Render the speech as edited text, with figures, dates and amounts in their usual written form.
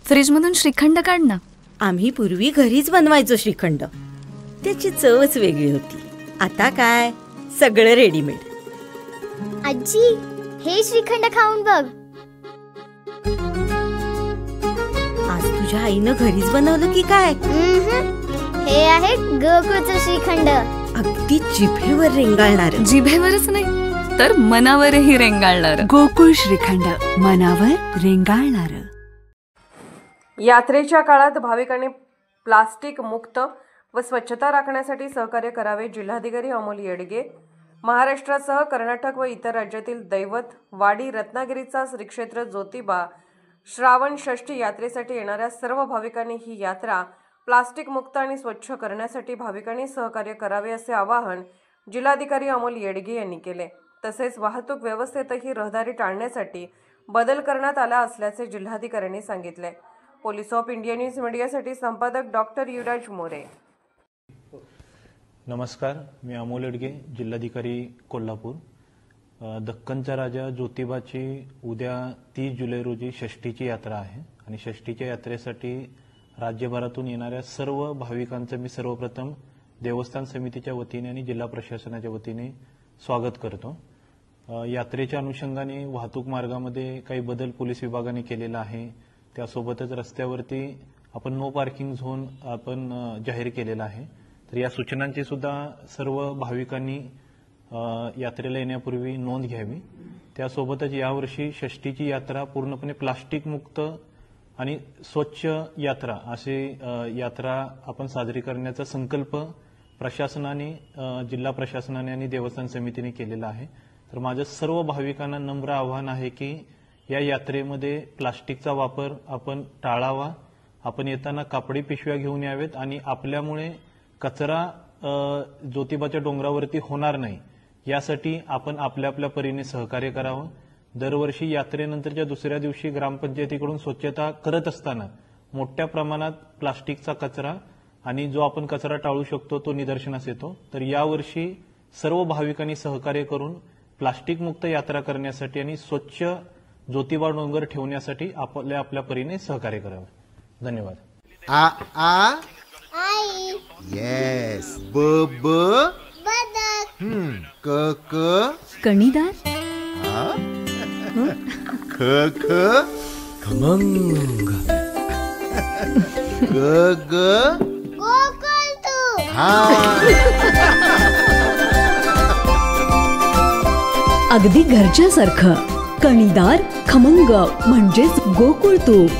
फ्रीजमधून श्रीखंड काढ ना. आम्ही पूर्वी घरीच बनवायचो श्रीखंड, त्याची चवच वेगळी होती. आता काय सगळं रेडीमेड. आजी, हे श्रीखंड खाऊन बघ. आज तुझ्या आईनं घरीच बनवलं की काय? हे आहे गोकुळचं श्रीखंड. अगदी जिभेवर रेंगाळणार. जिभेवरच नाही तर मनावरही रेंगाळणार. गोकुळ श्रीखंड, मनावर रेंगाळणार. यात्रेच्या काळात भाविकांनी प्लास्टिक मुक्त व स्वच्छता राखण्यासाठी सहकार्य करावे. जिल्हाधिकारी अमोल येडगे. महाराष्ट्रासह कर्नाटक व इतर राज्यातील दैवत वाडी रत्नागिरीचा श्रीक्षेत्र ज्योतिबा श्रावण षष्ठी यात्रेसाठी येणाऱ्या सर्व भाविकांनी ही यात्रा प्लास्टिक मुक्त आणि स्वच्छ करण्यासाठी भाविकांनी सहकार्य करावे असे आवाहन जिल्हाधिकारी अमोल येडगे यांनी केले. तसेच वाहतूक व्यवस्थेतही रहदारी टाळण्यासाठी बदल करण्यात आला असल्याचे जिल्हाधिकाऱ्यांनी सांगितले. पोलीस ऑफ इंडिया न्यूज मीडियासाठी संपादक डॉक्टर युवराज मोरे. नमस्कार, मी अमोल येडगे, जिल्हाधिकारी कोल्हापूर. दक्खनचा राजा ज्योतिबाची उद्या 30 जुलै रोजी षष्ठीची यात्रा आहे आणि षष्ठीच्या यात्रेसाठी राज्यभरातून येणाऱ्या सर्व भाविकांचं मी सर्वप्रथम देवस्थान समितीच्या वतीने आणि जिल्हा प्रशासनाच्या वतीने स्वागत करतो. यात्रेच्या अनुषंगाने वाहतूक मार्गामध्ये काही बदल पोलीस विभागाने केलेला आहे. त्यासोबतच रस्त्यावरती आपण नो पार्किंग झोन आपण जाहीर केलेला आहे. तर या सूचनांची सुद्धा सर्व भाविकांनी यात्रेला येण्यापूर्वी नोंद घ्यावी. त्यासोबतच यावर्षी षष्ठीची यात्रा पूर्णपणे प्लास्टिक मुक्त आणि स्वच्छ यात्रा अशी यात्रा आपण साजरी करण्याचा संकल्प प्रशासनाने, जिल्हा प्रशासनाने आणि देवस्थान समितीने केलेला आहे. तर माझं सर्व भाविकांना नम्र आवाहन आहे की या यात्रेमध्ये प्लास्टिकचा वापर आपण टाळावा. आपण येताना कापडी पिशव्या घेऊन यावेत आणि आपल्यामुळे कचरा ज्योतिबाच्या डोंगरावरती होणार नाही यासाठी आपण आपल्या आपल्या परीने सहकार्य करावं. दरवर्षी यात्रेनंतरच्या दुसऱ्या दिवशी ग्रामपंचायतीकडून स्वच्छता करत असताना मोठ्या प्रमाणात प्लास्टिकचा कचरा आणि जो आपण कचरा टाळू शकतो तो निदर्शनास येतो. तर यावर्षी सर्व भाविकांनी सहकार्य करून प्लास्टिक मुक्त यात्रा करण्यासाठी आणि स्वच्छ ज्योतिबा डोंगर ठेवण्यासाठी आपल्या आपल्या परीने सहकार्य करावे. धन्यवाद. आ आ आई. येस. ब ब बदक. क क कणीदार. ख ख खमंग. ग ग गोकुळ. अगदी घरच्यासारखं. कणीदार खमंग म्हणजेच गोकुळ तूप.